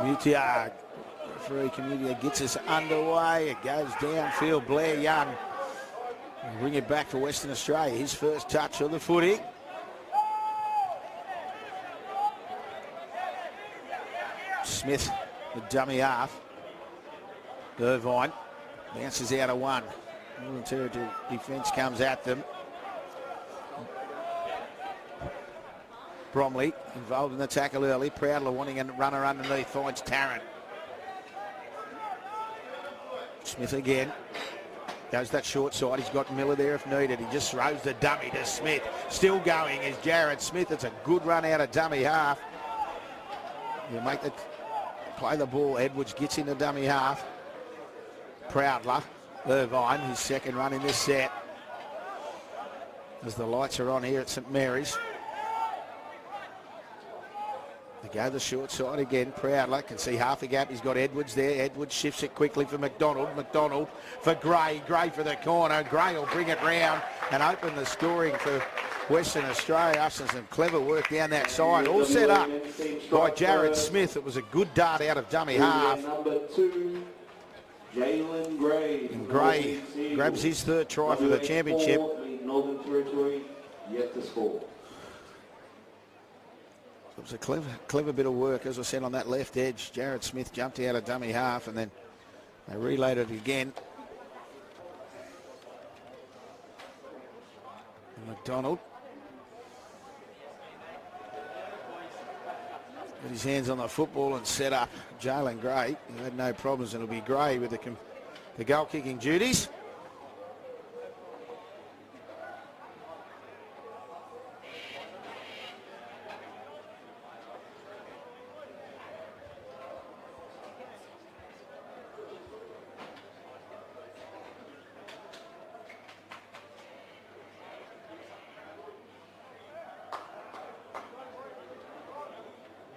Mutiag, referee Community gets us underway. It goes downfield. Blair Young will bring it back for Western Australia. His first touch of the footy. Smith, the dummy half. Irvine bounces out of one. Northern Territory defence comes at them. Bromley involved in the tackle early. Proudler wanting a runner underneath, finds Tarrant. Smith again. Goes that short side. He's got Miller there if needed. He just throws the dummy to Smith. Still going is Jared Smith. It's a good run out of dummy half. You make the play the ball. Edwards gets in the dummy half. Proudler. Irvine, his second run in this set. As the lights are on here at St Mary's. They go the short side again. Proudler can see half a gap. He's got Edwards there. Edwards shifts it quickly for McDonald. McDonald for Gray. Gray for the corner. Gray will bring it round and open the scoring for Western Australia after some clever work down that side. All set up by Jared Smith. It was a good dart out of dummy half. Number 2, Jalen Gray. And Gray grabs his third try for the championship. Northern Territory yet to score. It was a clever bit of work, as I said, on that left edge. Jared Smith jumped out of dummy half and then they reloaded it again. And McDonald got his hands on the football and set up Jalen Gray. He had no problems, and it'll be Gray with the goal-kicking duties.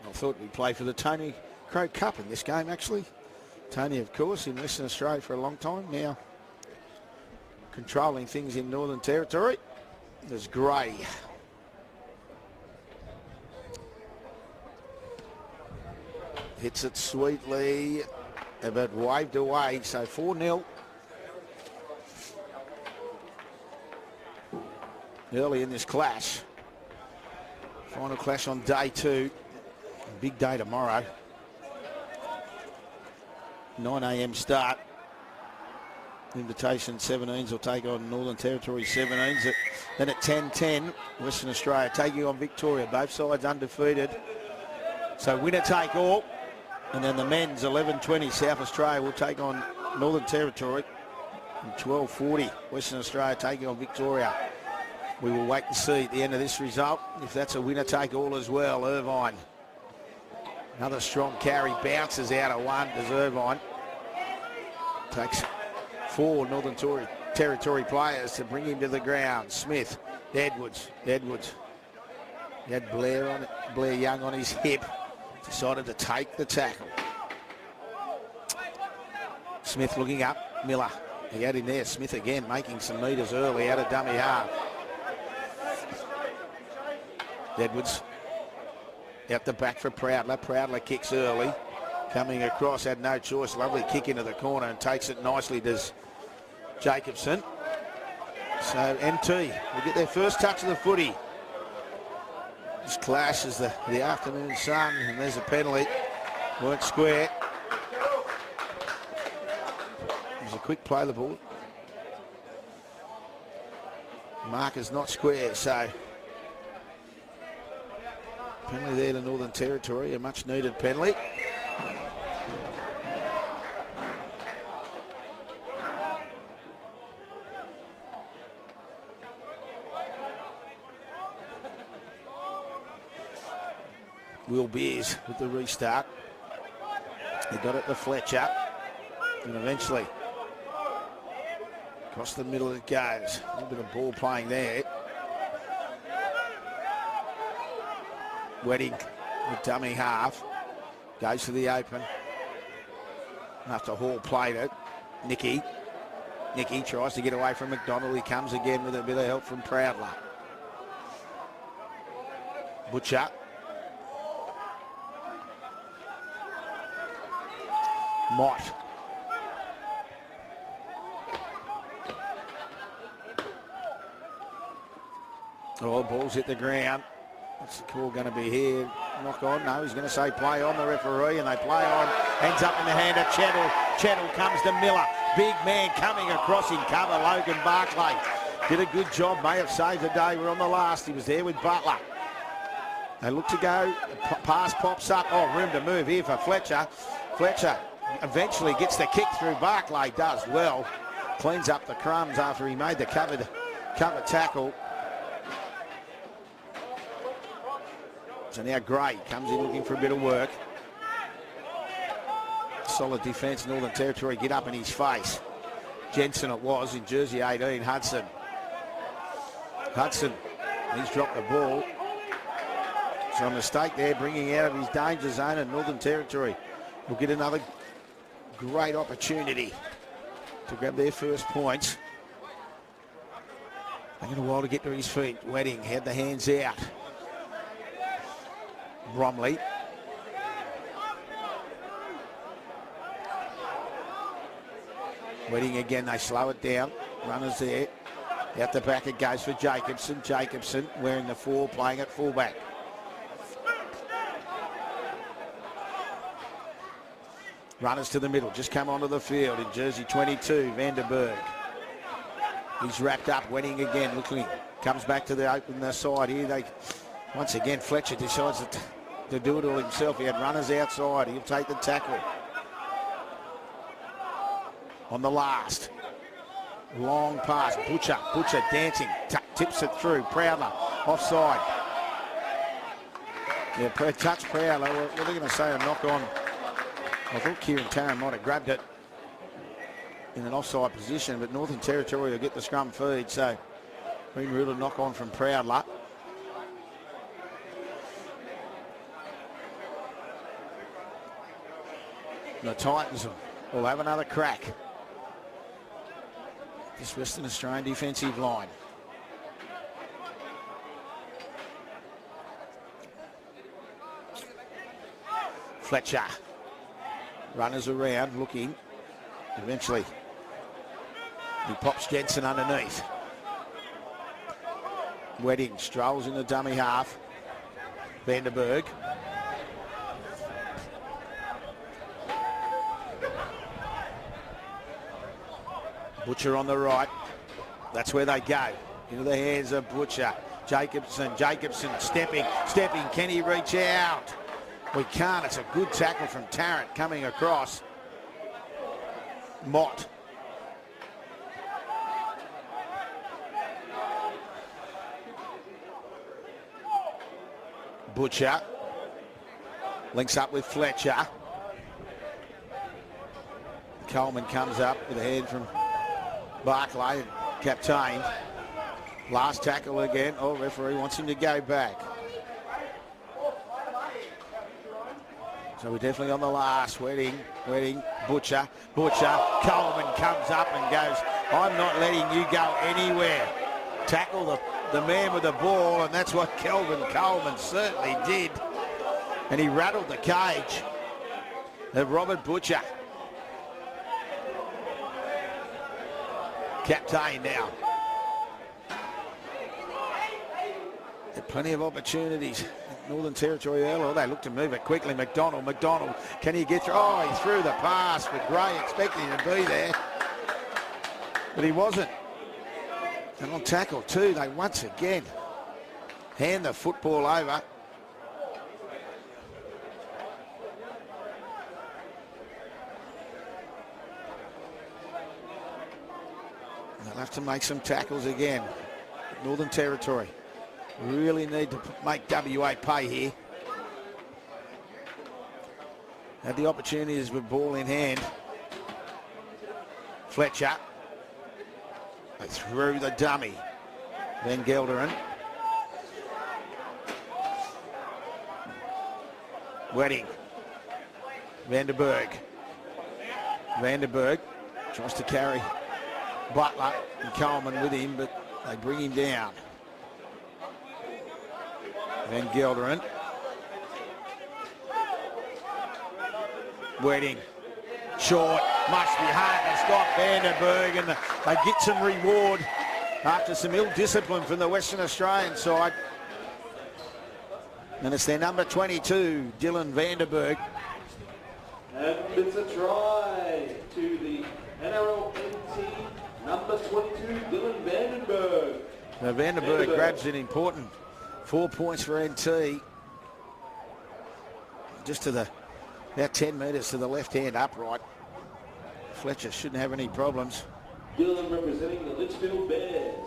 I thought we'd play for the Tony Crow Cup in this game, actually. Tony, of course, in Western Australia for a long time, now controlling things in Northern Territory. There's Gray. Hits it sweetly, but waved away, so 4-0. Early in this clash. Final clash on day 2. Big day tomorrow. 9 a.m. start. Invitation 17s will take on Northern Territory 17s. Then at 10:10, Western Australia taking on Victoria. Both sides undefeated. So winner take all. And then the men's 11:20, South Australia will take on Northern Territory. And 12:40, Western Australia taking on Victoria. We will wait and see at the end of this result if that's a winner take all as well. Irvine. Another strong carry, bounces out of one, does Irvine. Takes 4 Northern Territory players to bring him to the ground. Smith, Edwards. He had Blair on it, Blair Young on his hip. Decided to take the tackle. Smith looking up, Miller. He had him there, Smith again making some metres early out of dummy half. Edwards. Out the back for Proudler. Proudler kicks early. Coming across, had no choice. Lovely kick into the corner and takes it nicely, does Jacobson. So NT will get their first touch of the footy. This clash is the afternoon sun, and there's a penalty. Weren't square. It was a quick play the ball. Marker's not square, so penalty there to Northern Territory, a much needed penalty. Will Beers with the restart. He got it to Fletcher, and eventually across the middle it goes. A little bit of ball playing there. Wedding, the dummy half, goes to the open. After Hall played it, Nicky tries to get away from McDonald. He comes again with a bit of help from Proudler. Butcher. Mott. Oh, ball's hit the ground. What's the call going to be here? Knock on? No, he's going to say play on, the referee, and they play on. Ends up in the hand of Chettle. Chettle comes to Miller. Big man coming across in cover, Logan Barclay. Did a good job, may have saved the day. We're on the last. He was there with Butler. They look to go. Pass pops up. Oh, room to move here for Fletcher. Fletcher eventually gets the kick through. Barclay does well. Cleans up the crumbs after he made the cover tackle. So now Gray comes in looking for a bit of work. Solid defence, Northern Territory get up in his face. Jensen it was in jersey 18, Hudson. Hudson, he's dropped the ball. So a mistake there, bringing out of his danger zone, and Northern Territory will get another great opportunity to grab their first points. Taking a while to get to his feet. Wedding had the hands out. Bromley. Wedding again, they slow it down. Runners there. Out the back it goes for Jacobson. Jacobson wearing the 4, playing at fullback. Runners to the middle, just come onto the field in jersey 22, Vanderberg. He's wrapped up, Wedding again, looking, comes back to the open side here. Once again, Fletcher decides to do it all himself. He had runners outside, he'll take the tackle. On the last. Long pass, Butcher dancing, tips it through, Prowler, offside. Yeah, touch Prowler, what are they going to say, a knock on? I thought Kieran Tarrant might have grabbed it in an offside position, but Northern Territory will get the scrum feed, so been ruled a knock on from Prowler. The Titans will have another crack. This Western Australian defensive line. Fletcher. Runners around, looking. Eventually, he pops Jensen underneath. Wedding strolls in the dummy half. Vanderberg. Butcher on the right. That's where they go. Into the hands of Butcher. Jacobson stepping. Can he reach out? We can't. It's a good tackle from Tarrant coming across. Mott. Butcher. Links up with Fletcher. Coleman comes up with a hand from Barclay, captain. Last tackle again. Oh, referee wants him to go back. So we're definitely on the last. Wedding, Butcher. Coleman comes up and goes, I'm not letting you go anywhere. Tackle the man with the ball, and that's what Kelvin Coleman certainly did. And he rattled the cage of Robert Butcher. Captain now. Had plenty of opportunities. Northern Territory earlier. Oh, they look to move it quickly. McDonald, can he get through? Oh, he threw the pass for Gray, expecting him to be there. But he wasn't. And on tackle too, they once again hand the football over. They'll have to make some tackles again. Northern Territory really need to make WA pay here. Had the opportunities with ball in hand. Fletcher. They threw the dummy. Van Gelderen. Wedding. Vanderberg tries to carry Butler and Coleman with him, but they bring him down. Van Gelderen. Wedding. Short, must be hard to stop Vandenberg, and they get some reward after some ill discipline from the Western Australian side. And it's their number 22, Dylan Vandenberg. And it's a try to the NRLNT number 22, Dylan Vandenberg. Now Vandenberg grabs an important 4 points for NT. Just to the, about 10 metres to the left-hand upright. Fletcher shouldn't have any problems. Dylan representing the Litchfield Bears.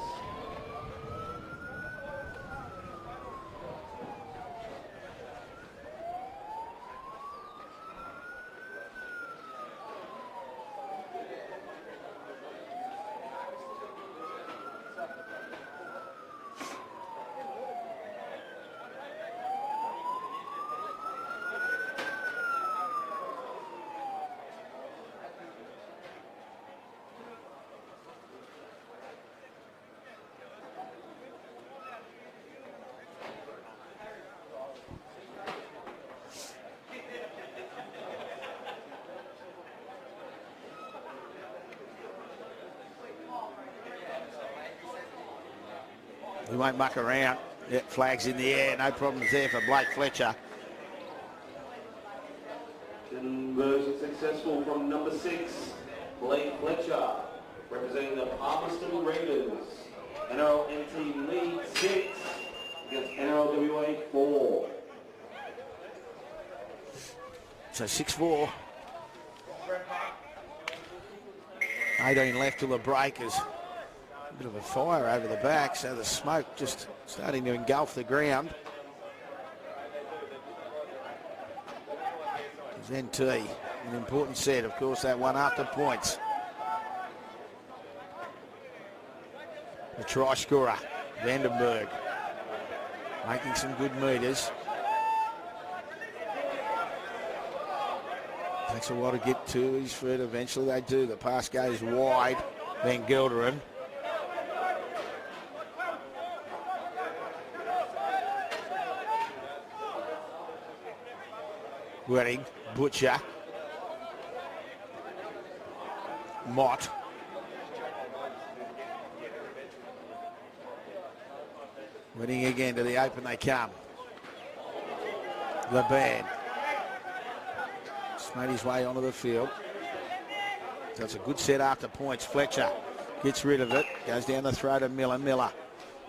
He won't muck around. Yeah, flags in the air, no problems there for Blake Fletcher. Conversion successful from number 6, Blake Fletcher, representing the Palmerston Raiders. NRLNT lead 6 against NRLWA 4. So 6-4. 18 left till the breakers. A bit of a fire over the back, so the smoke just starting to engulf the ground. There's NT, an important set, of course, that one after points. The try scorer, Vandenberg, making some good metres. Takes a while to get to his feet. Eventually they do. The pass goes wide. Van Gelderen. Wedding, Butcher, Mott, Wedding again to the open they come. LeBan just made his way onto the field. So it's a good set after points. Fletcher gets rid of it, goes down the throat of Miller. Miller,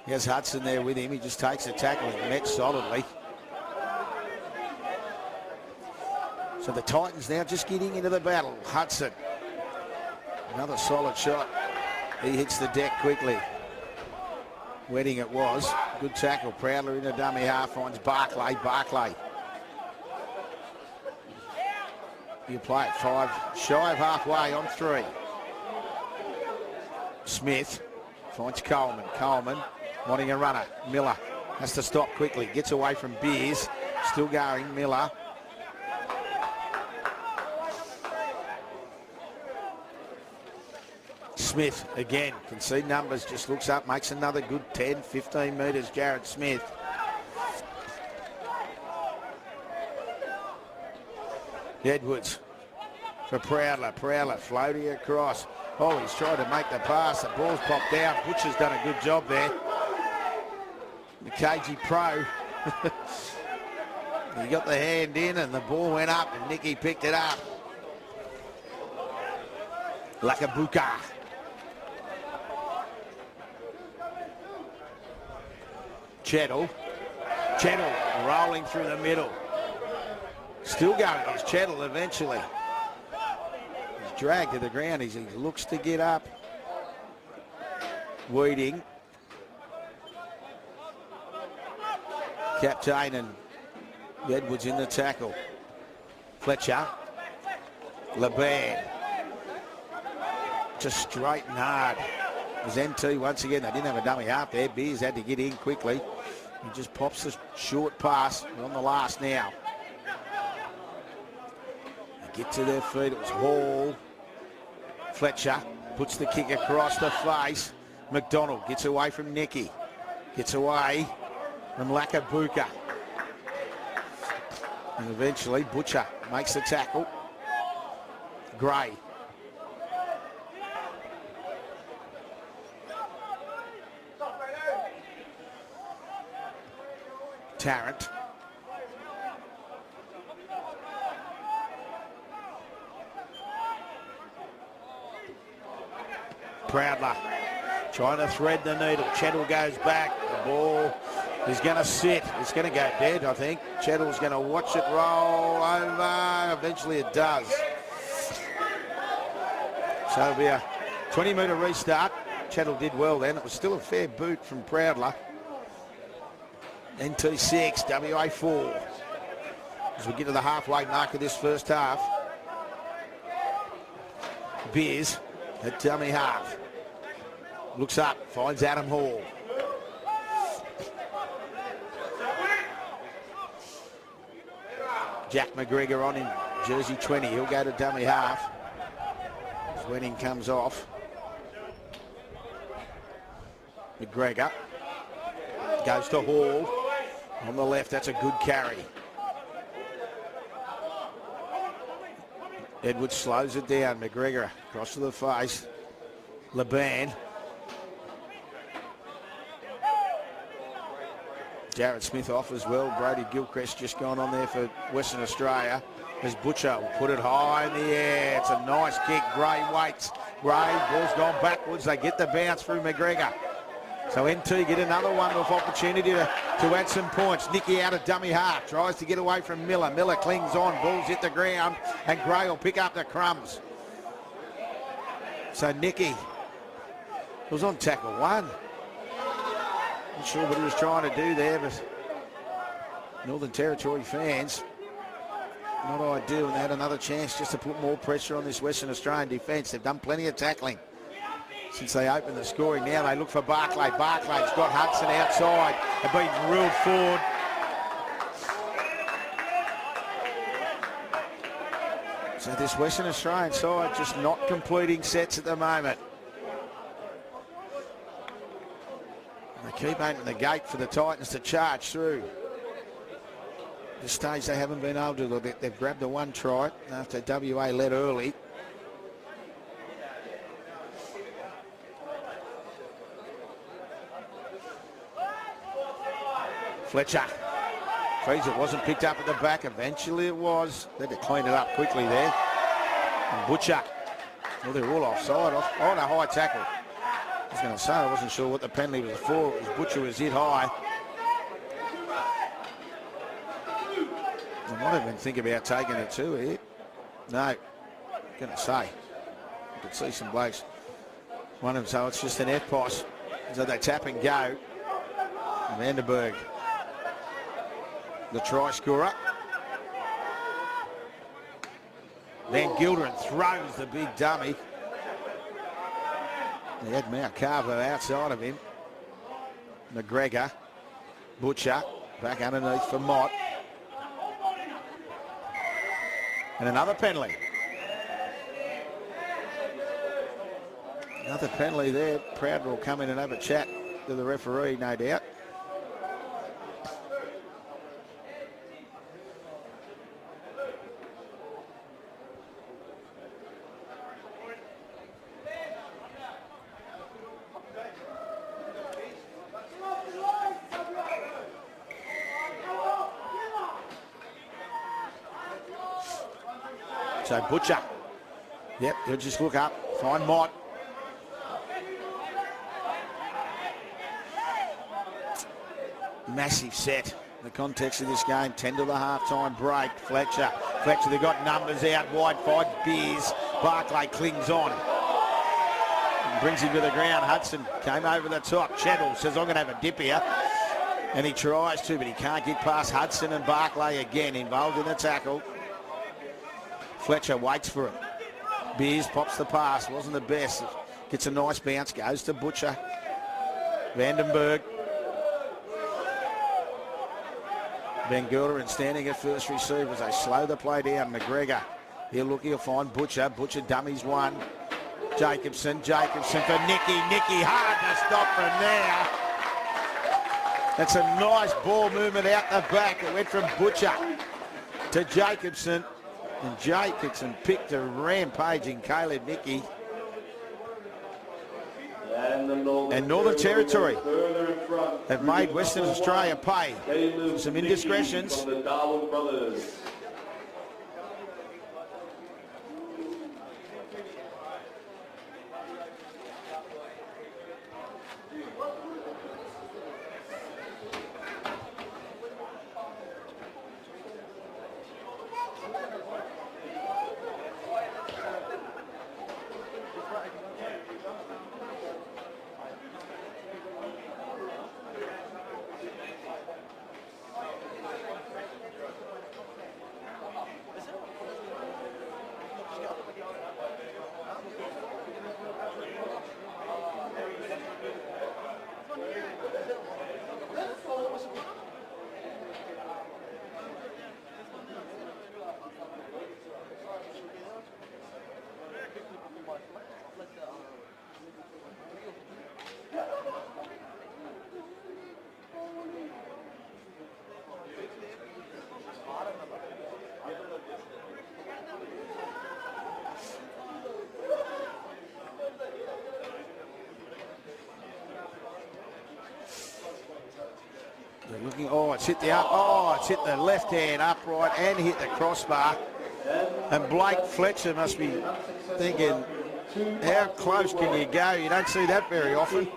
he has Hudson there with him. He just takes the tackle and met solidly. So the Titans now just getting into the battle. Hudson, another solid shot. He hits the deck quickly. Wedding it was. Good tackle. Proudler in a dummy half, finds Barclay. Barclay. You play it 5, shy of halfway on 3. Smith finds Coleman. Coleman wanting a runner. Miller has to stop quickly. Gets away from Beers. Still going, Miller. Smith again, can see numbers, just looks up, makes another good 10, 15 metres, Jared Smith. Edwards for Proudler. Proudler floating across. Oh, he's tried to make the pass. The ball's popped down. Butcher's done a good job there. The KG Pro. He got the hand in and the ball went up and Nicky picked it up. Lakabuka. Chettle rolling through the middle. Still going, it's Chettle eventually. He's dragged to the ground, he looks to get up. Weeding. Captain and Edwards in the tackle. Fletcher. LeBan. Just straight and hard. As NT once again, they didn't have a dummy half there. Beers had to get in quickly. He just pops the short pass. We're on the last now. They get to their feet. It was Hall. Fletcher puts the kick across the face. McDonald gets away from Nicky. Gets away from Lakabuka. And eventually Butcher makes the tackle. Gray. Tarrant. Proudler trying to thread the needle. Chettle goes back. The ball is going to sit. It's going to go dead, I think. Chettle's going to watch it roll over. Eventually it does. So it'll be a 20-metre restart. Chettle did well then. It was still a fair boot from Proudler. NT 6, WA 4. As we get to the halfway mark of this first half. Beers at dummy half. Looks up, finds Adam Hall. Jack McGregor on in jersey 20. He'll go to dummy half. As Wenning comes off. McGregor goes to Hall. On the left, that's a good carry. Edwards slows it down. McGregor across to the face. Laban. Jared Smith off as well. Brody Gilchrist just gone on there for Western Australia. As Butcher will put it high in the air. It's a nice kick. Gray waits. Gray, ball's gone backwards. They get the bounce through McGregor. So NT get another wonderful opportunity to add some points. Nicky out of dummy half. Tries to get away from Miller. Miller clings on. Ball's hit the ground. And Gray will pick up the crumbs. So Nicky was on tackle 1. Not sure what he was trying to do there, but Northern Territory fans, not ideal, and they had another chance just to put more pressure on this Western Australian defence. They've done plenty of tackling since they opened the scoring. Now they look for Barclay. Barclay's got Hudson outside. They've been ruled forward. So this Western Australian side just not completing sets at the moment. They keep opening the gate for the Titans to charge through. At this stage they haven't been able to. They've grabbed the 1 try after WA led early. Fletcher. Fraser wasn't picked up at the back. Eventually it was. They had to clean it up quickly there. And Butcher. Well, they're all offside. On a high tackle. I was going to say, I wasn't sure what the penalty was for. It was Butcher was hit high. I might even think about taking it too here. No. Going to say. I could see some blokes. One of them, so it's just an F-pass. So they tap and go. Vandenberg. The try scorer. Van Gilderen throws the big dummy. He had Mount Carver outside of him. McGregor. Butcher. Back underneath for Mott. And another penalty. Another penalty there. Proud will come in and have a chat to the referee, no doubt. So Butcher, yep, he'll just look up, find Mott. Massive set in the context of this game. 10 to the half-time break. Fletcher, they got numbers out wide, five Beers. Barclay clings on. And brings him to the ground. Hudson came over the top. Chettle says, I'm going to have a dip here. And he tries to, but he can't get past Hudson, and Barclay again involved in the tackle. Fletcher waits for it. Beers pops the pass. Wasn't the best. Gets a nice bounce. Goes to Butcher. Vandenberg. Van Gilderen standing at first receiver as they slow the play down. McGregor. He'll find Butcher. Butcher dummies 1. Jacobson for Nicky. Nicky hard to stop from there. That's a nice ball movement out the back. It went from Butcher to Jacobson. And Jacobson picked a rampaging Caleb Nicky. And Northern Territory have made Western Australia pay for some indiscretions. They're looking, oh, it's hit the it's hit the left hand upright and hit the crossbar. And Blake Fletcher must be thinking, how close can you go? You don't see that very often.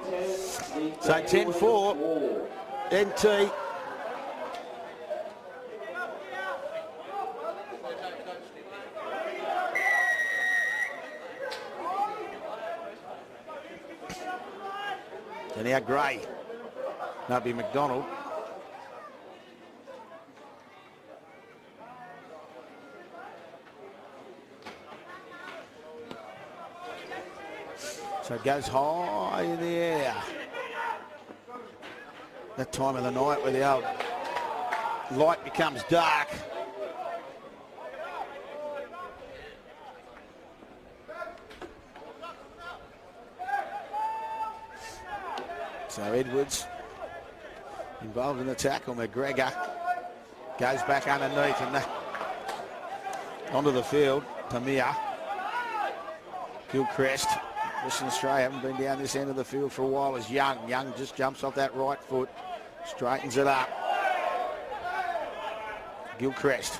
So 10-4, NT. And now Gray. That'd be McDonald. So it goes high in the air. That time of the night where the old light becomes dark. So Edwards involved in the tackle. McGregor goes back underneath and onto the field. Tamir. Gilchrist. Western Australia haven't been down this end of the field for a while as Young. Young just jumps off that right foot. Straightens it up. Gilchrist.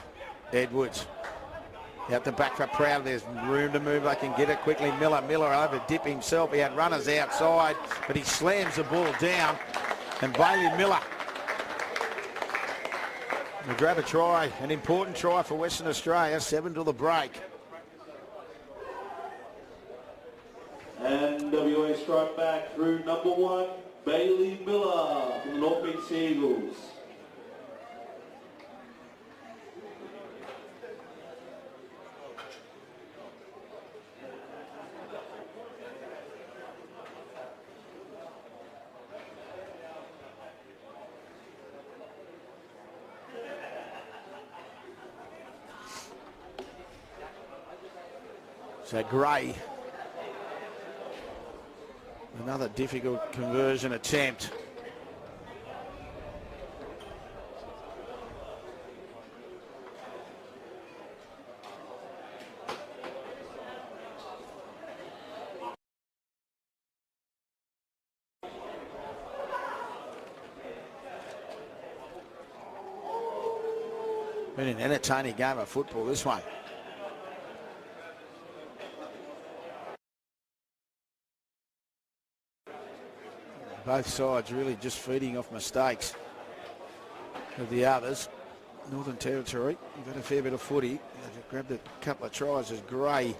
Edwards. Out the back for Proud. There's room to move. They can get it quickly. Miller over dip himself. He had runners outside, but he slams the ball down. And Bailey Miller will grab a try. An important try for Western Australia. 7 to the break. And WA strike back through number 1, Bailey Miller from the North Beach Sea Eagles. So Gray. Another difficult conversion attempt. Been an entertaining game of football, this one. Both sides really just feeding off mistakes of the others. Northern Territory, you've had a fair bit of footy. They've grabbed a couple of tries as Gray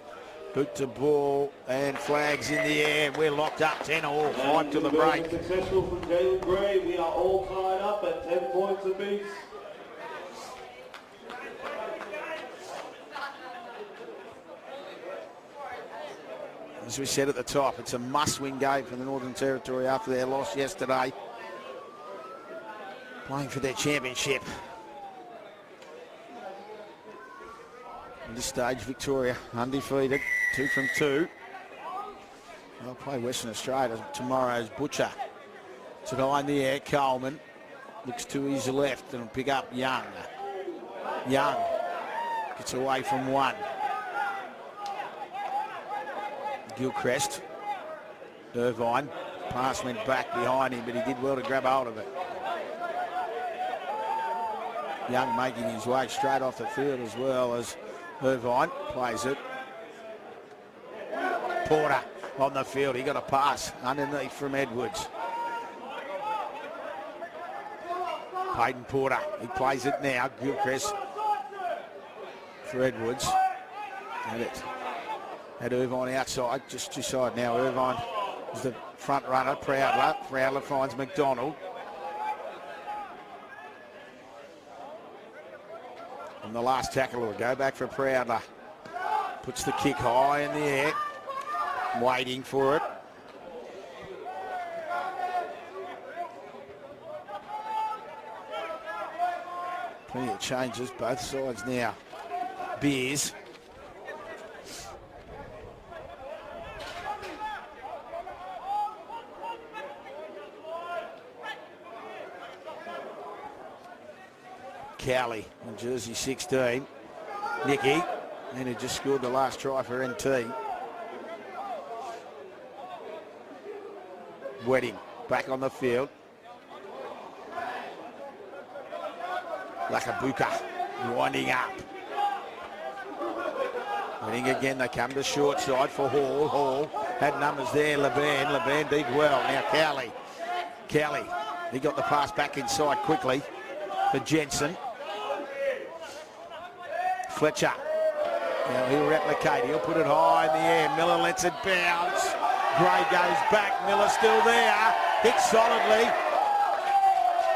boot to ball and flags in the air. We're locked up 10-all, 5 to the break. Successful from Jalen Gray. We are all tied up at 10 points apiece. As we said at the top, it's a must-win game for the Northern Territory after their loss yesterday. Playing for their championship. At this stage, Victoria undefeated, 2 from 2. They'll play Western Australia tomorrow's Butcher. Today in the air, Coleman looks to his left and will pick up Young. Young Gets away from one. Gilchrist. Irvine. Pass went back behind him, but he did well to grab hold of it. Young making his way straight off the field as well as Irvine plays it. Porter on the field. He got a pass underneath from Edwards. Hayden Porter. He plays it now. Gilchrist for Edwards. Had Irvine outside, just side now. Irvine is the front runner. Proudler. Proudler finds McDonald. And the last tackle will go back for Proudler. Puts the kick high in the air. Waiting for it. Plenty of changes, both sides now. Beers. Cowley in jersey 16. Nicky, and he just scored the last try for NT. Wedding back on the field. Lakabuka winding up. Wedding again, they come to short side for Hall. Hall had numbers there. Leban did well. Now Cowley. He got the pass back inside quickly for Jensen. Fletcher. Now he'll replicate. He'll put it high in the air. Miller lets it bounce. Gray goes back. Miller still there. Hits solidly.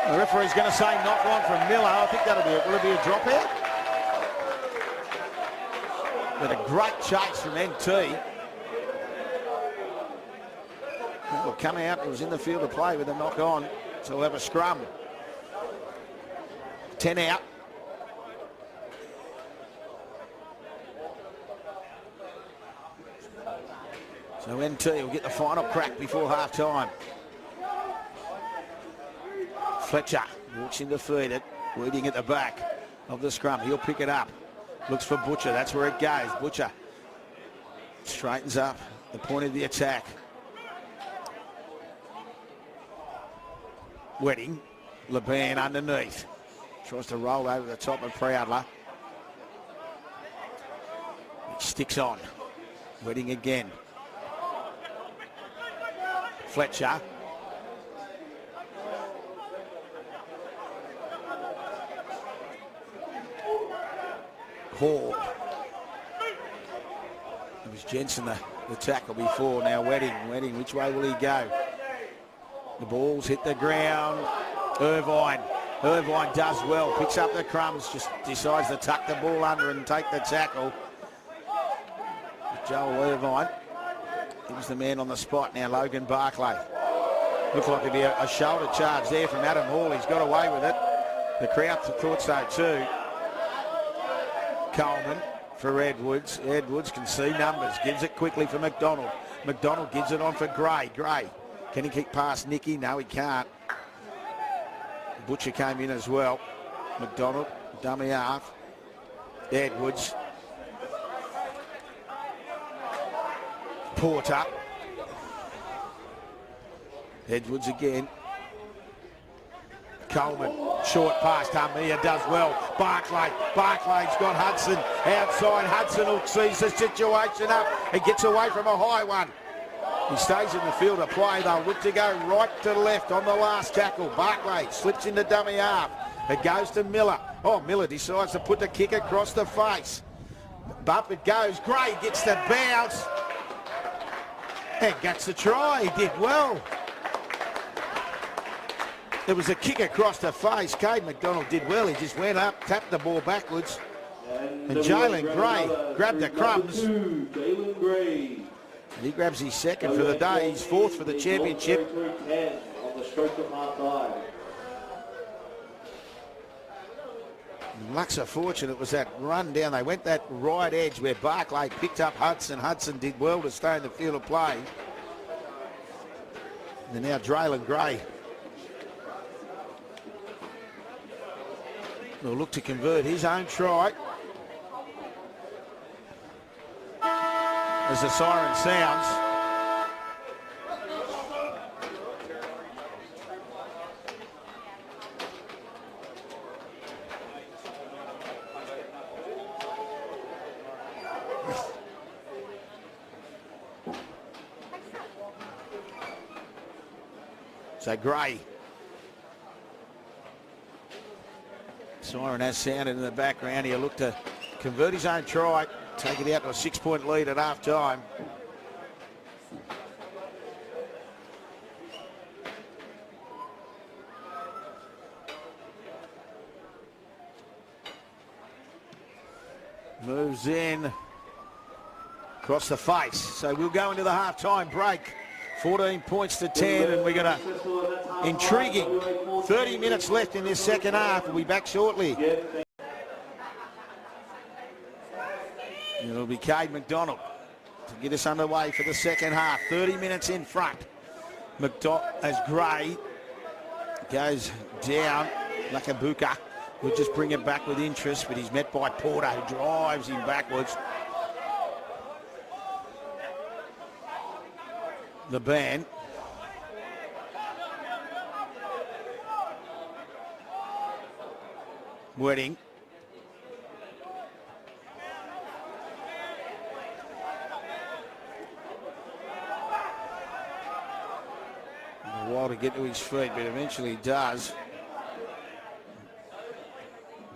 The referee's going to say knock on from Miller. I think that'll be it. Will it be a dropout? But a great chase from NT. Will come out. He was in the field to play with a knock on. So we'll have a scrum. 10 out. So NT will get the final crack before half time. Fletcher walks in to feed it, waiting at the back of the scrum. He'll pick it up. Looks for Butcher. That's where it goes. Butcher straightens up the point of the attack. Wedding. Leban underneath. Tries to roll over the top of Proudler. It sticks on. Wedding again. Fletcher. Hall. It was Jensen the tackle before. Now Wedding, which way will he go? The ball's hit the ground. Irvine does well, picks up the crumbs, just decides to tuck the ball under and take the tackle. Joel Irvine. He was the man on the spot. Now Logan Barclay. Looked like it'd be a shoulder charge there from Adam Hall. He's got away with it. The crowd thought so too. Coleman for Edwards. Edwards can see numbers. Gives it quickly for McDonald. McDonald gives it on for Gray. Can he kick past Nicky? No, he can't. Butcher came in as well. McDonald, dummy half. Edwards. Porter. Edwards again. Coleman, short pass. Tamia does well. Barclay's got Hudson outside. Hudson sees the situation up. He gets away from a high one. He stays in the field of play. They'll look to go right to left on the last tackle. Barclay slips into dummy half. It goes to Miller. Oh, Miller decides to put the kick across the face. Bump it goes. Gray gets the bounce. And gets the try. He did well. There was a kick across the face. Cade McDonald did well. He just went up, tapped the ball backwards. And Jalen Gray grabbed the crumbs. Jalen Gray. And he grabs his second for the day. He's fourth for the championship. On the stroke of half time. Luck's a fortune. It was that run down. They went that right edge where Barclay picked up Hudson. Hudson did well to stay in the field of play. And now Jalen Gray will look to convert his own try. as the siren sounds. So Gray. Siren has sounded in the background. He'll look to convert his own try, take it out to a 6-point lead at half time. Moves in across the face. So we'll go into the half-time break. 14 points to 10, and we're going to intriguing 30 minutes left in this second half. We'll be back shortly. It'll be Cade McDonald to get us underway for the second half. 30 minutes in front. As Gray goes down, Lakabuka will just bring it back with interest, but he's met by Porter, who drives him backwards. The band. Wedding. A while to get to his feet, but eventually he does.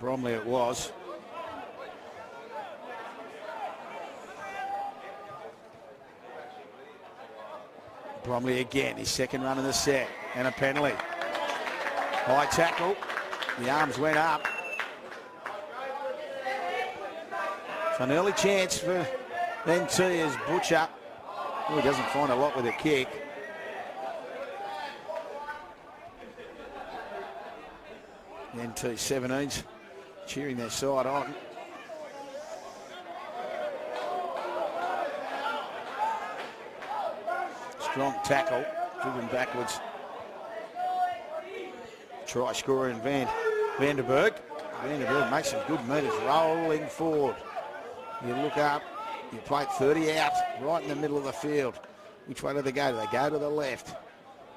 Bromley it was. Bromley again, his second run in the set, and a penalty. High tackle, the arms went up. So an early chance for NT as Butcher. Oh, he doesn't find a lot with a kick. NT 17s cheering their side on. Strong tackle, driven backwards. Try scorer in Vanderberg. Vanderberg makes some good meters, rolling forward. You look up, you play 30 out, right in the middle of the field. Which way do they go? Do they go to the left?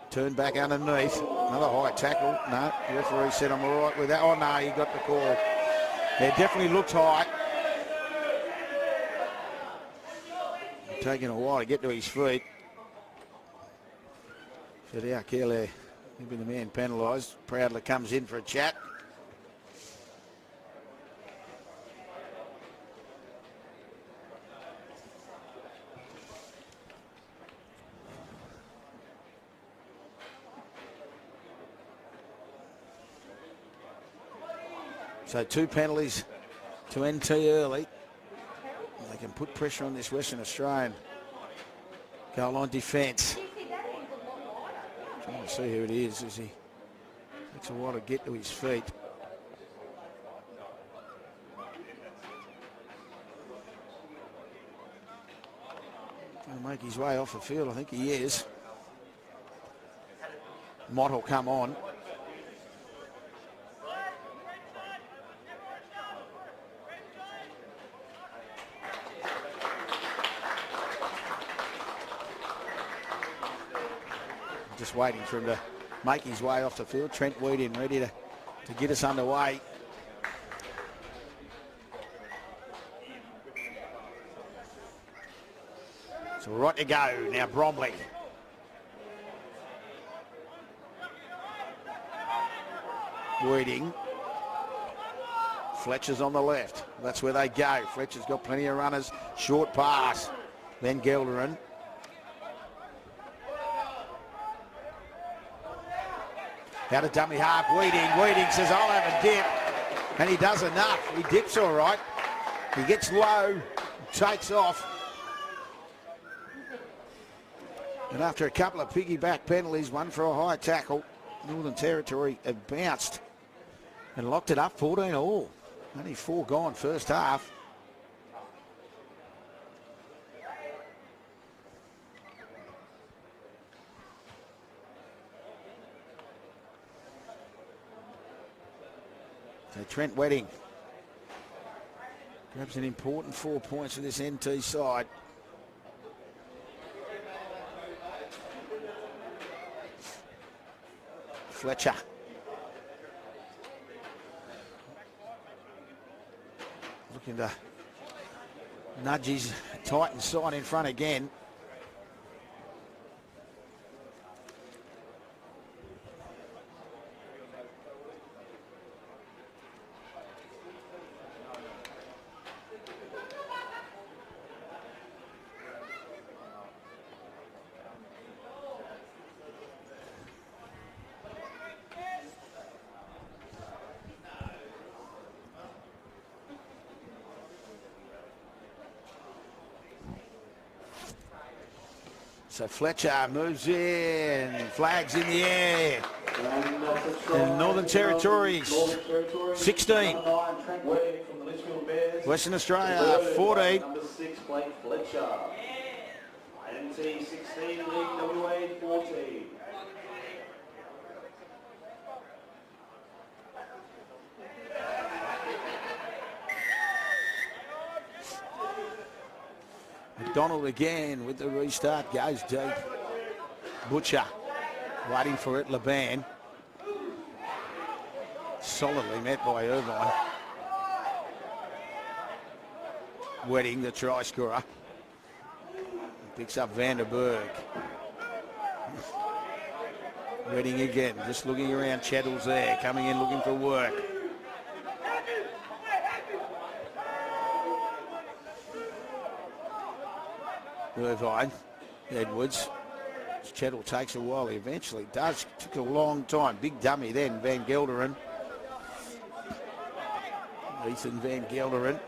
Turn back underneath. Another high tackle. No, the referee said I'm all right with that. Oh no, he got the call. Yeah, definitely looked high. Taking a while to get to his feet. Fidel Kelly, he'll be the man penalised. Proudly comes in for a chat. So 2 penalties to NT early. They can put pressure on this Western Australian goal line defence. Trying to see who it is as he takes a while to get to his feet. Trying to make his way off the field. I think he is. Mott will come on. Just waiting for him to make his way off the field. Trent Weedin ready to get us underway. So we're right to go now. Bromley. Weeding. Fletcher's on the left. That's where they go. Fletcher's got plenty of runners. Short pass. Then Gelderin. Out of dummy half, Weeding says, I'll have a dip. And he does enough. He dips all right. He gets low, takes off. And after a couple of piggyback penalties, one for a high tackle, Northern Territory have bounced and locked it up 14 all. Only 4 gone first half. So Trent Wedding grabs an important 4 points for this NT side. Fletcher. Looking to nudge his Titans side in front again. So Fletcher moves in, flags in the air. And Northern Territories, 16. Western Australia, 14. Number 6, Blake Fletcher. NT 16, League WA 14. McDonald again with the restart, goes deep. Butcher waiting for it, Laban. Solidly met by Irvine. Wedding, the try scorer. Picks up Vanderberg. Wedding again, just looking around. Chettle's there, coming in looking for work. Irvine, Edwards. Chettle takes a while. He eventually does. Took a long time. Big dummy then, Van Gelderen. Ethan Van Gelderen.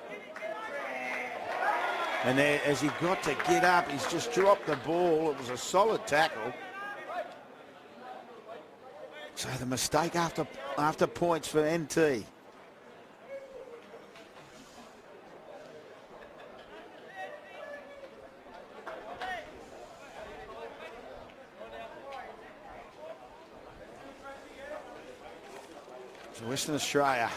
And there, as he got to get up, he's just dropped the ball. It was a solid tackle. So the mistake after points for NT. So Western Australia.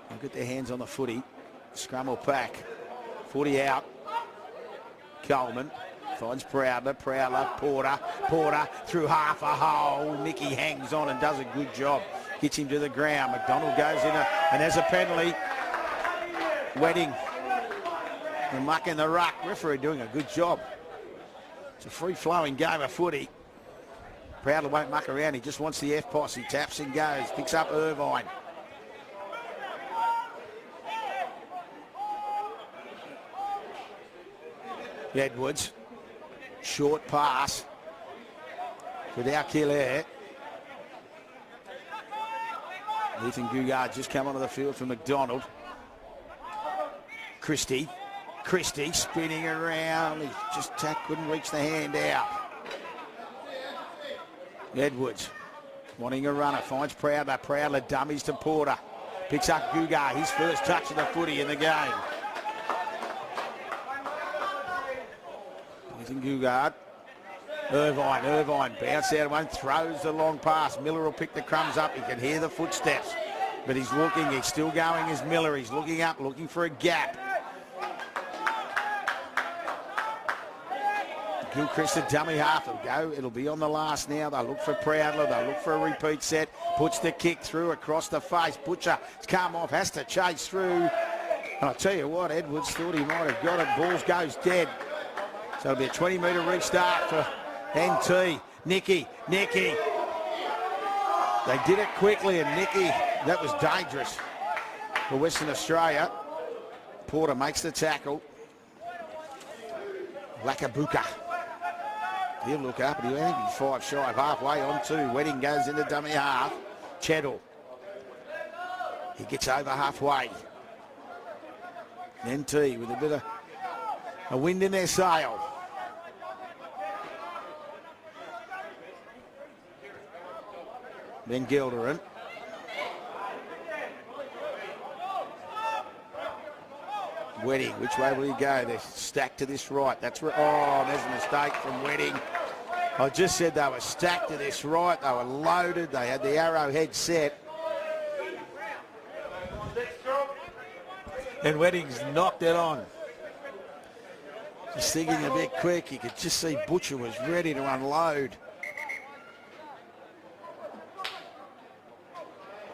They'll get their hands on the footy. Scrum or pack. 40 out. Coleman finds Prowler. Porter through half a hole. Nicky hangs on and does a good job. Gets him to the ground. McDonald goes in and there's a penalty. Wedding. The muck in the ruck. Referee doing a good job. It's a free-flowing game of footy. Prowler won't muck around. He just wants the F-poss. He taps and goes. Picks up Irvine. Edwards. Short pass. Without Killaire. Ethan Gugard just come onto the field for McDonald. Christie spinning around. He just couldn't reach the hand out. Edwards wanting a runner. Finds Prowler. Prowler dummies to Porter. Picks up Gugard. His first touch of the footy in the game. Ethan Gugard. Irvine bounce out one, throws the long pass. Miller will pick the crumbs up. He can hear the footsteps, but he's looking. He's still going as Miller. He's looking up, looking for a gap. Gilchrist, a dummy half. It'll go. It'll be on the last now. They'll look for Prowler. They'll look for a repeat set. Puts the kick through across the face. Butcher has come off, has to chase through. And I'll tell you what, Edwards thought he might have got it. Balls goes dead. So it'll be a 20-metre restart for NT. Nicky. They did it quickly, and Nicky, that was dangerous for Western Australia. Porter makes the tackle. Lakabuka. He'll look up, and he'll be 5 shy of halfway on 2. Wedding goes into dummy half. Chettle. He gets over halfway. NT with a bit of a wind in their sail. Then Gelderen. Wedding, which way will he go? They're stacked to this right. That's right. Oh, there's a mistake from Wedding. I just said they were stacked to this right. They were loaded. They had the arrowhead set. And Wedding's knocked it on. Just thinking a bit quick. You could just see Butcher was ready to unload.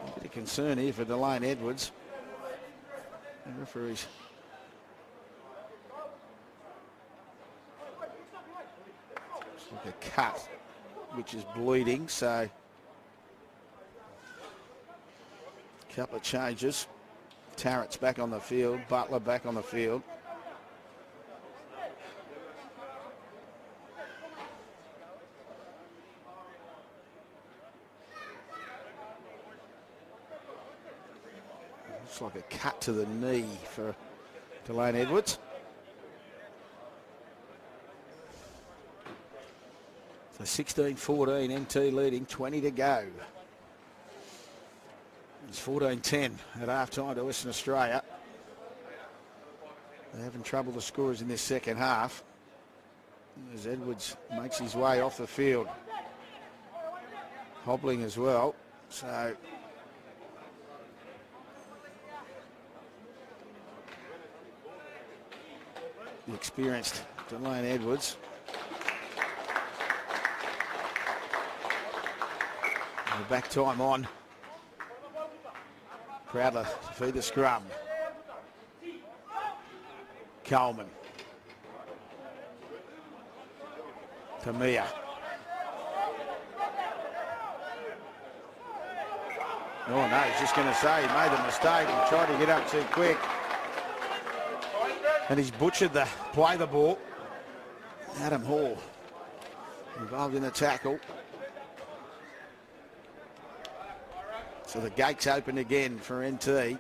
A bit of concern here for Delane Edwards. The referees. It's like a cut, which is bleeding, so a couple of changes. Tarrant's back on the field, Butler back on the field. Looks like a cut to the knee for Delane Edwards. So 16-14, NT leading, 20 to go. It's 14-10 at half-time to Western Australia. They're having trouble, the scorers, in this second half, as Edwards makes his way off the field. Hobbling as well, so the experienced Delane Edwards. And the back time on. Proudler to feed the scrum. Coleman. Tamia. Oh no, he's just going to say he made a mistake and tried to get up too quick. And he's butchered the play the ball. Adam Hall involved in the tackle. So the gate's open again for NT.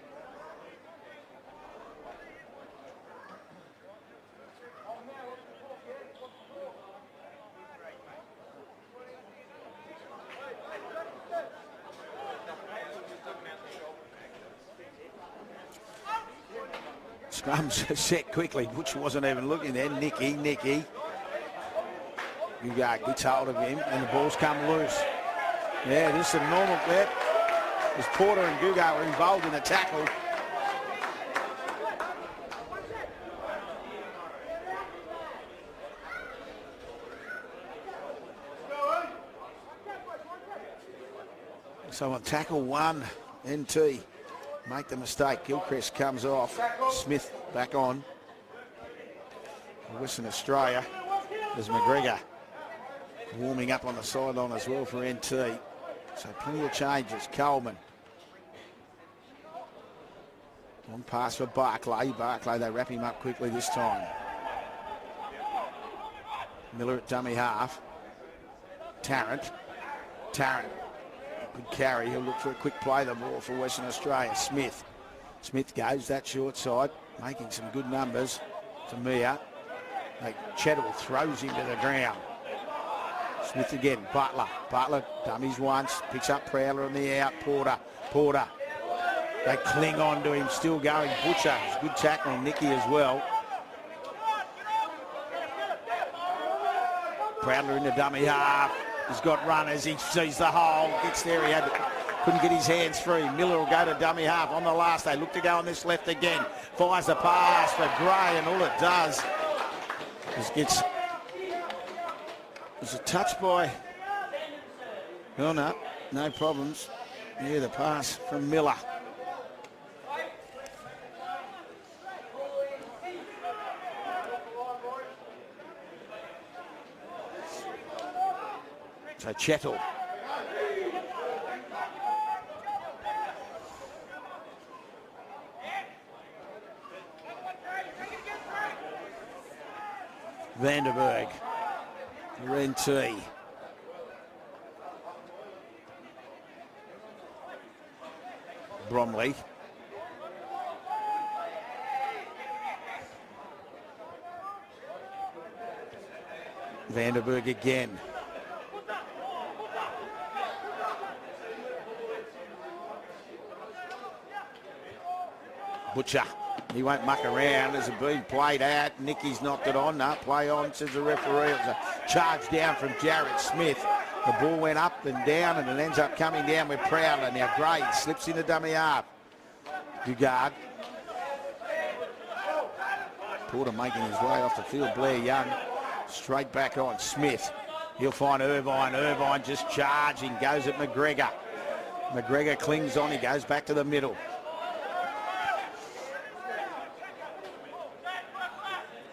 Scrum's set quickly. Butch wasn't even looking there. Nicky. Gugard gets hold of him and the ball's come loose. Yeah, this is a normal clip. As Porter and Gugard were involved in the tackle. So on tackle one, NT make the mistake. Gilchrist comes off. Smith back on. Western Australia. There's McGregor warming up on the sideline as well for NT. So plenty of changes. Coleman. Long pass for Barclay. They wrap him up quickly this time. Miller at dummy half. Tarrant. Good carry. He'll look for a quick play the ball for Western Australia. Smith goes that short side, making some good numbers. Tamia. Chettle throws him to the ground. Smith again. Butler dummies once. Picks up Prowler on the out. Porter. They cling on to him, still going. Butcher, good tackling. Nicky as well. Prowler in the dummy half. He's got runners. He sees the hole. Gets there. Couldn't get his hands free. Miller will go to dummy half on the last. They look to go on this left again. Fires the pass for Gray, and all it does is gets. There's a touch by. Oh no problems. Yeah, the pass from Miller. So Chettle. Vanderberg. NT. Bromley. Vanderberg again. Butcher. He won't muck around. As it been played out. Nicky's knocked it on. No, play on, says the referee. It was a charge down from Jarrett Smith. The ball went up and down, and it ends up coming down with Prowler. Now Gray slips in the dummy half. Dugard. Porter making his way off the field. Blair Young straight back on. Smith. He'll find Irvine. Irvine just charging. Goes at McGregor. McGregor clings on. He goes back to the middle.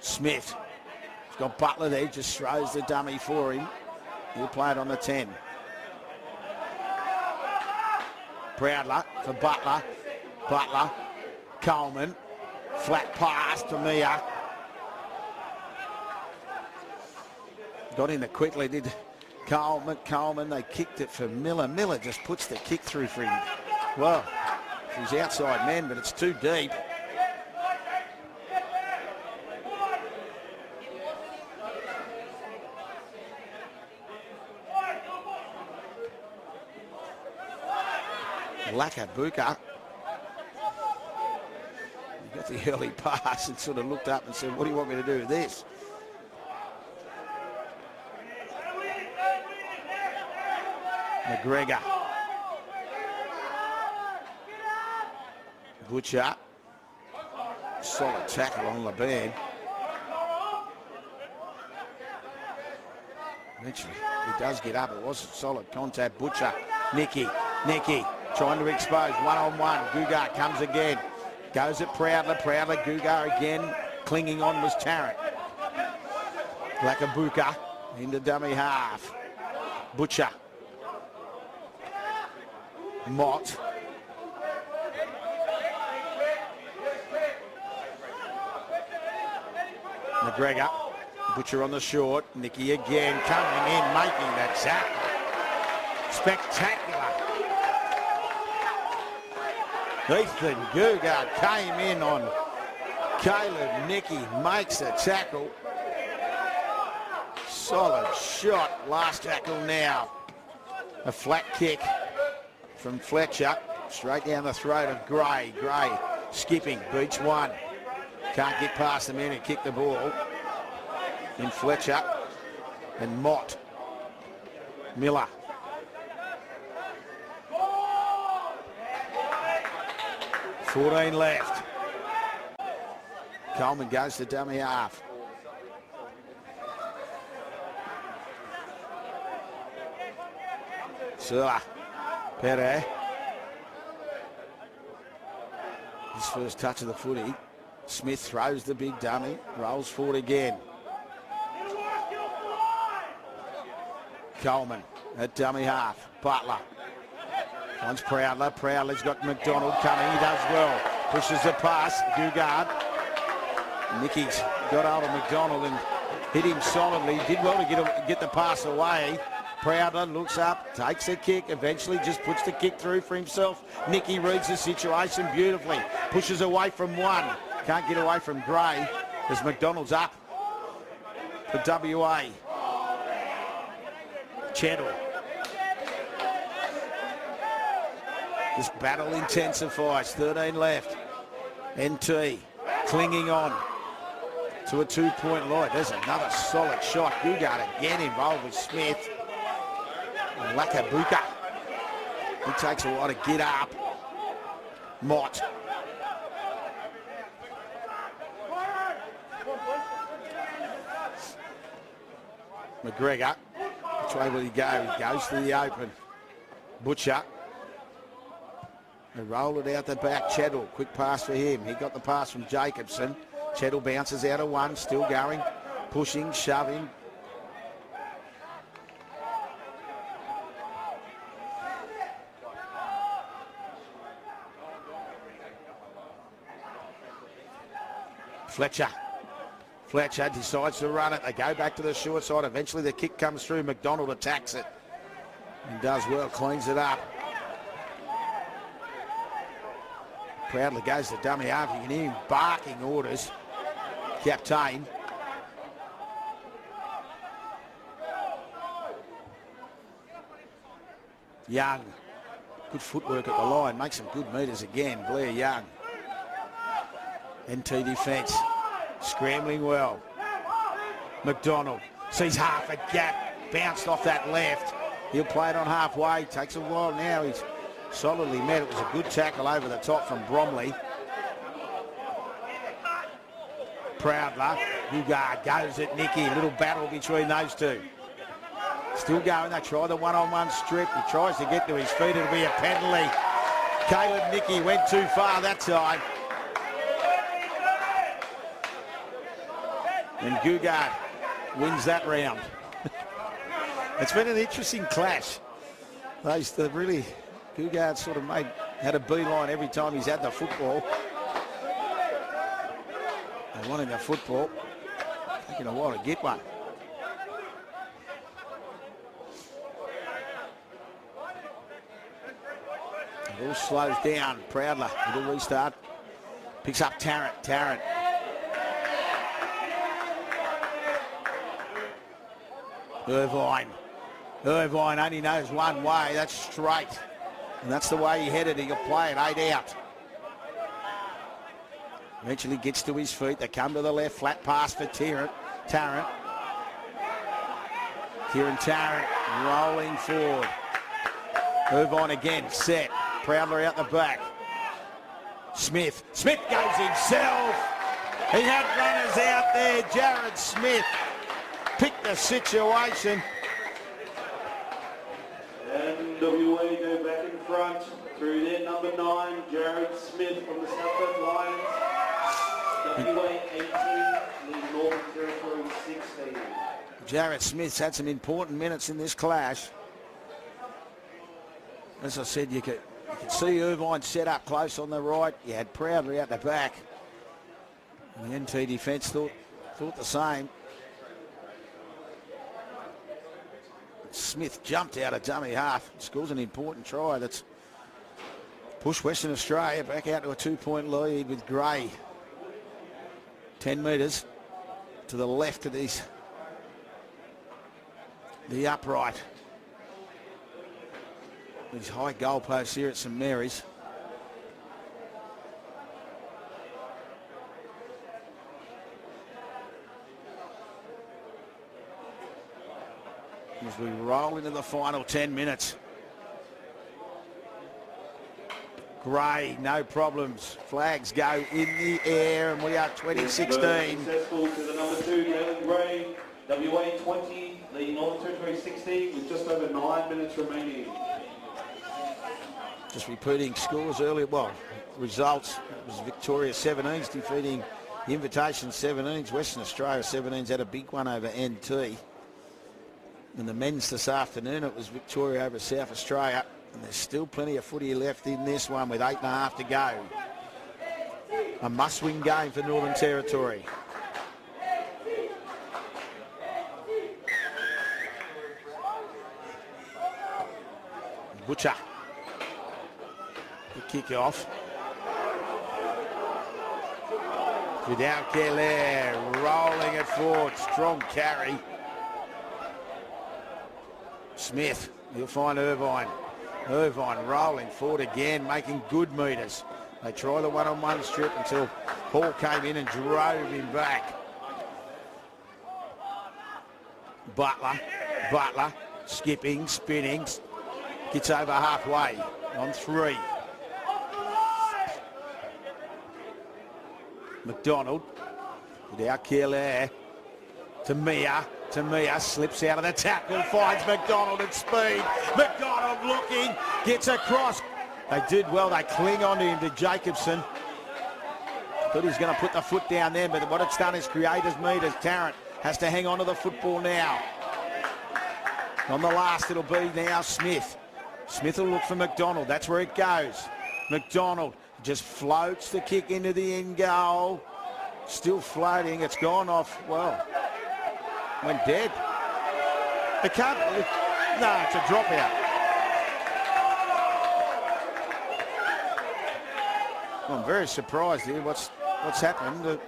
Smith. He's got Butler there. Just throws the dummy for him. He'll play it on the 10. Proudler for Butler. Butler. Coleman. Flat pass to Mia. Got in it quickly, did Coleman. They kicked it for Miller. Miller just puts the kick through for him. Well, he's outside man, but it's too deep. Lakabuka. He got the early pass and sort of looked up and said, what do you want me to do with this? McGregor. Butcher. Solid tackle on Laban. Eventually, he does get up. It was a solid contact. Butcher. Nicky trying to expose. One-on-one. Gugar comes again. Goes at Proudler. Gugar again. Clinging on was Tarrant. Lakabuka into dummy half. Butcher. Mott. McGregor. Butcher on the short. Nicky again coming in, making the tackle. Spectacular. Ethan Gugar came in on Caleb. Nicky makes the tackle. Solid shot. Last tackle now. A flat kick from Fletcher, straight down the throat of Gray. Gray skipping, beats one. Can't get past the man who kicked the ball. In Fletcher and Mott. Miller. $14 left. Coleman goes to dummy half. Sula. Pere. His first touch of the footy. Smith throws the big dummy, rolls forward again. Coleman at dummy half. Butler. Once Proudler. Proudler's got McDonald coming. He does well. Pushes the pass. Gugard. Nicky's got hold of McDonald and hit him solidly. Did well to get the pass away. Proudler looks up, takes a kick, eventually just puts the kick through for himself. Nicky reads the situation beautifully. Pushes away from one. Can't get away from Gray as McDonald's up for WA. Chettle. This battle intensifies. 13 left. NT clinging on to a 2-point lead. There's another solid shot. Gugard again involved with Smith. Lakabuka. He takes a while to get up. Mott. McGregor. Which way will he go? He goes to the open. Butcher. They roll it out the back. Chettle. Quick pass for him. He got the pass from Jacobson. Chettle bounces out of one. Still going. Pushing. Shoving. Fletcher decides to run it. They go back to the short side. Eventually the kick comes through. McDonald attacks it and does well, cleans it up. Proudly goes to dummy half. You can hear him barking orders. Captain. Young. Good footwork at the line. Makes some good meters again. Blair Young. NT defence, scrambling well. McDonald sees half a gap, bounced off that left. He'll play it on halfway, takes a while now. He's solidly met. It was a good tackle over the top from Bromley. Proudler. Dugard goes at Nicky. Little battle between those two. Still going. They try the one-on-one strip. He tries to get to his feet. It'll be a penalty. Caleb Nicky went too far that time. And Dugard wins that round. It's been an interesting clash. Dugard sort of had a beeline every time he's had the football. They wanted the football. Taking a while to get one. It all slows down. Proudler, little restart. Picks up Tarrant. Irvine only knows one way. That's straight. And that's the way he headed. He'll play it 8 out. Eventually gets to his feet. They come to the left. Flat pass for Tarrant. Kieran Tarrant rolling forward. Irvine again. Set. Proudler out the back. Smith goes himself. He had runners out there. Jared Smith picked the situation. And WA go back in front through their number 9, Jared Smith from the South Lions. WA 18, the Northern Territory 16. Jared Smith's had some important minutes in this clash. As I said, you could see Irvine set up close on the right. You had Proudly out the back. And the NT defence thought the same. Smith jumped out of dummy half. Scores an important try that's pushed Western Australia back out to a 2-point lead with Gray. 10 metres to the left of the upright. These high goalposts here at St Mary's. As we roll into the final 10 minutes. Gray, no problems. Flags go in the air and we are 2016. Successful to the number 2, Galen Gray. WA 20, the Northern Territory 16 with just over 9 minutes remaining. Just repeating scores earlier. Well, results. It was Victoria 17s defeating the Invitation 17s. Western Australia 17s had a big one over NT. And the men's this afternoon, it was Victoria over South Australia. And there's still plenty of footy left in this one with 8.5 to go. A must-win game for Northern Territory. Butcher. The kick-off. Without Keller rolling it forward. Strong carry. Smith, he'll find Irvine. Irvine rolling forward again, making good metres. They try the one-on-one strip until Hall came in and drove him back. Butler, skipping, spinning, gets over halfway on 3. McDonald, without Keller, Tamia slips out of the tackle, finds McDonald at speed. McDonald looking, gets across. They did well, they cling on to him, to Jacobson. Thought he was going to put the foot down there, but what it's done is create his metres. Tarrant has to hang on to the football now. On the last, it'll be now Smith. Smith will look for McDonald, that's where it goes. McDonald just floats the kick into the end goal. Still floating, it's gone off, well, went dead. It can't, no, it's a dropout. Well, I'm very surprised here what's happened.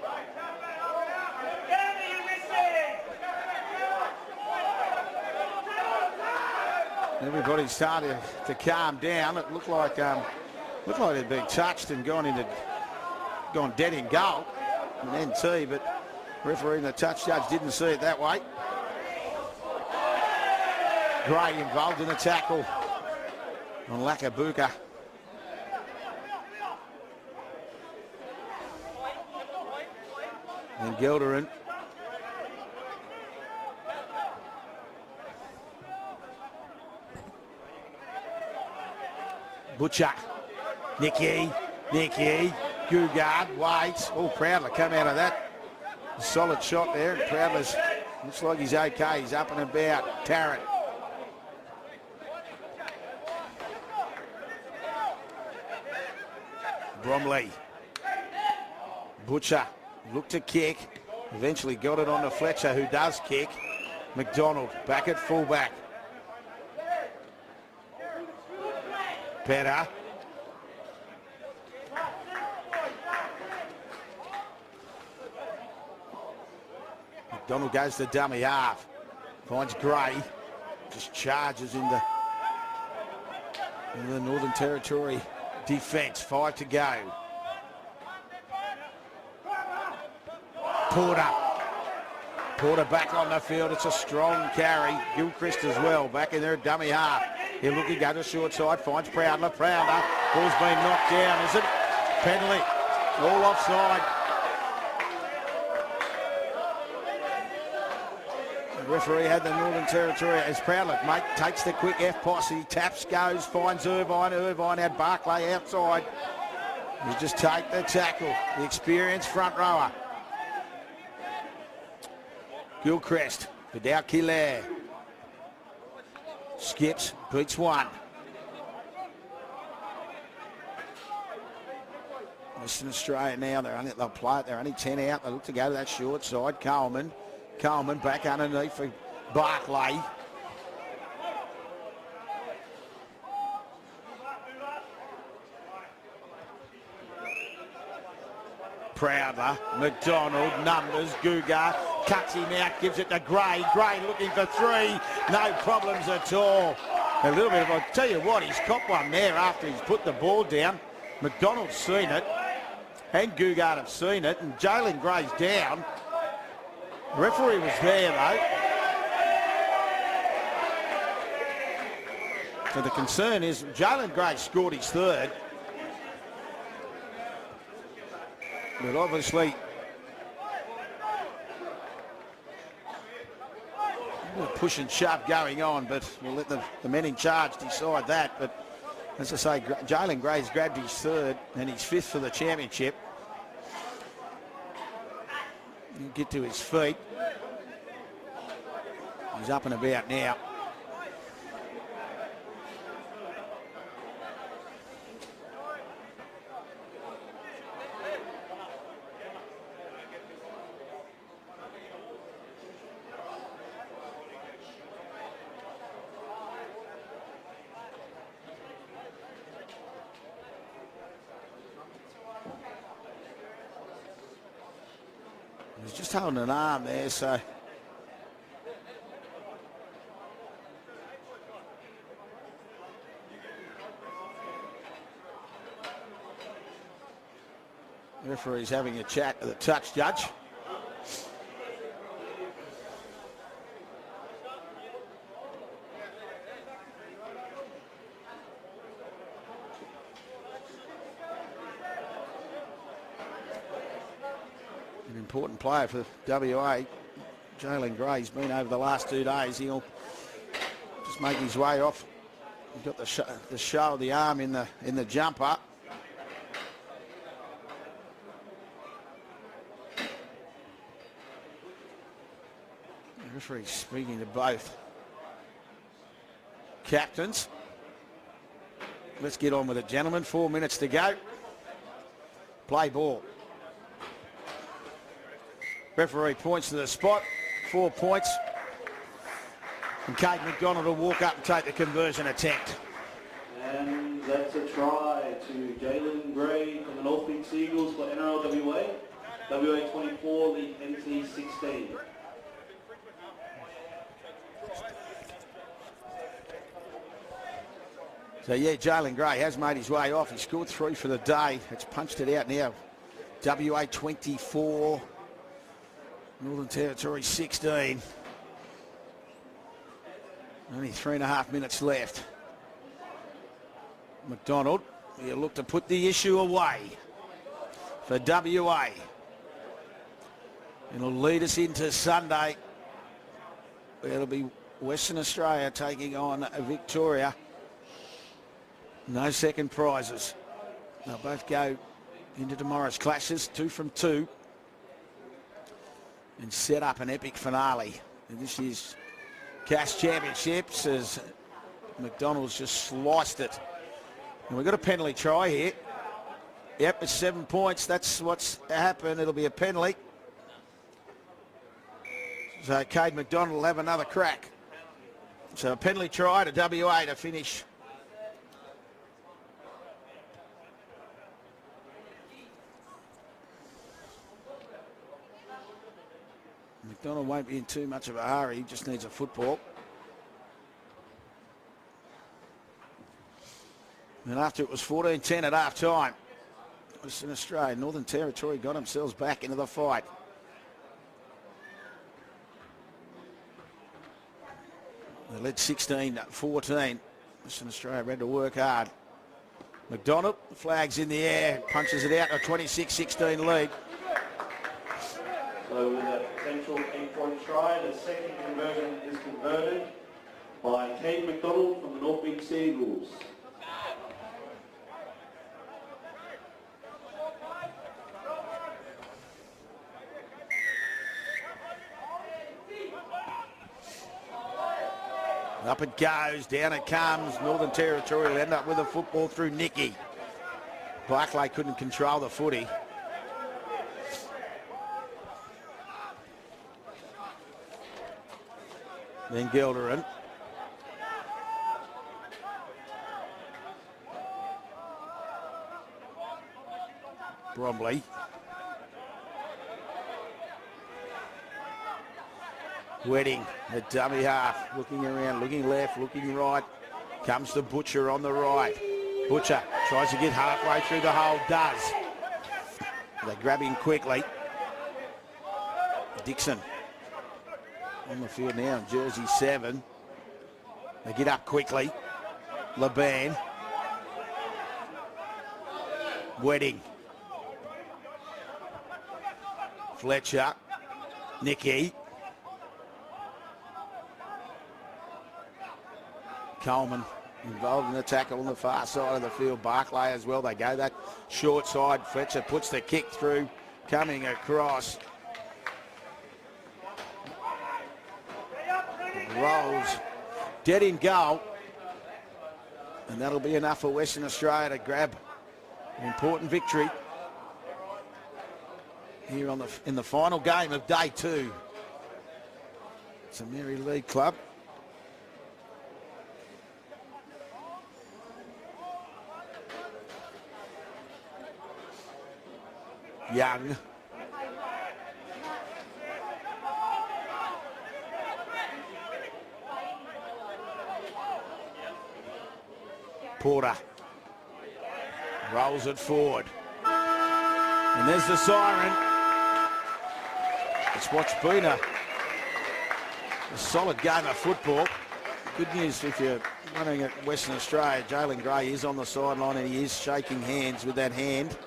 Everybody's starting to calm down. It looked like they'd been touched and gone dead in goal in NT, but referee and the touch judge didn't see it that way. Gray involved in the tackle on Lakabuka. And Gelderin. Butcher. Nicky. Gugard waits. Oh, Proudler come out of that. Solid shot there. And Proudler's looks like he's okay. He's up and about. Tarrant. Bromley. Butcher looked to kick. Eventually got it on to Fletcher, who does kick. McDonald back at fullback. Better. McDonald goes to dummy half. Finds Gray. Just charges into the Northern Territory defence. 5 to go. Porter back on the field. It's a strong carry. Gilchrist as well. Back in there, dummy half. He'll look to go to short side. Finds Proudler. Ball's been knocked down, is it? Penalty. All offside. The referee had the Northern Territory as Proudler, mate, takes the quick F posse. Taps, goes, finds Irvine. Irvine had Barclay outside. You just take the tackle. The experienced front rower. Gilchrist, Vidal Kilaire. Skips, beats one. Western Australia now, they'll play it, they're only 10 out. They look to go to that short side. Coleman back underneath for Barclay. Proudler, McDonald, numbers, Guga, cuts him out, gives it to Gray. Gray looking for three, no problems at all. A little bit of, I'll tell you what, he's copped one there after he's put the ball down. McDonald's seen it, and Gugard have seen it, and Jalen Gray's down. The referee was there, though. So the concern is Jalen Gray scored his third. But obviously, a push and shove going on, but we'll let the men in charge decide that. But as I say, Jalen Gray's grabbed his third and his fifth for the championship. He'll get to his feet. He's up and about now. He's just holding an arm there, so the referee's having a chat with the touch judge. An important player for WA. Jalen Gray's been over the last 2 days. He'll just make his way off. He's got the show of the arm in the jumper. The referee's speaking to both captains. Let's get on with it, gentlemen. 4 minutes to go. Play ball. Referee points to the spot. 4 points. And Kate McDonald will walk up and take the conversion attempt. And that's a try to Jalen Gray from the North Peaks Eagles for NRLWA. WA 24, lead NT 16. So yeah, Jalen Gray has made his way off. He scored 3 for the day. It's punched it out now. WA 24. Northern Territory 16. Only 3.5 minutes left. McDonald, he'll look to put the issue away for WA. It'll lead us into Sunday. It'll be Western Australia taking on Victoria. No second prizes. They'll both go into tomorrow's clashes, 2 from 2, and set up an epic finale in this year's CAS Championships as McDonald's just sliced it. And we've got a penalty try here. Yep, it's 7 points. That's what's happened. It'll be a penalty. So Cade McDonald will have another crack. So a penalty try to WA to finish. McDonald won't be in too much of a hurry. He just needs a football. And after it was 14-10 at half time, Western Australia, Northern Territory got themselves back into the fight. They led 16-14. Western Australia had to work hard. McDonald, flags in the air, punches it out to a 26-16 lead. So with a potential 8-point try, the second conversion is converted by Cade McDonald from the North Beach Sea Eagles. Up it goes, down it comes. Northern Territory will end up with a football through Nicky. Barclay couldn't control the footy. Then Gelderin. Bromley. Wedding, the dummy half, looking around, looking left, looking right. Comes to Butcher on the right. Butcher tries to get halfway through the hole, does. They grab him quickly. Dixon on the field now, jersey 7. They get up quickly. Laban. Wedding. Fletcher. Nicky. Coleman involved in the tackle on the far side of the field. Barclay as well. They go that short side. Fletcher puts the kick through, coming across. Rolls dead in goal. And that'll be enough for Western Australia to grab an important victory here in the final game of day 2. It's a Mary League club. Young. Porter rolls it forward. And there's the siren. It's what's been a solid game of football. Good news if you're running at Western Australia. Jalen Gray is on the sideline and he is shaking hands with that hand.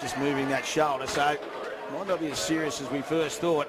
Just moving that shoulder, so might not be as serious as we first thought.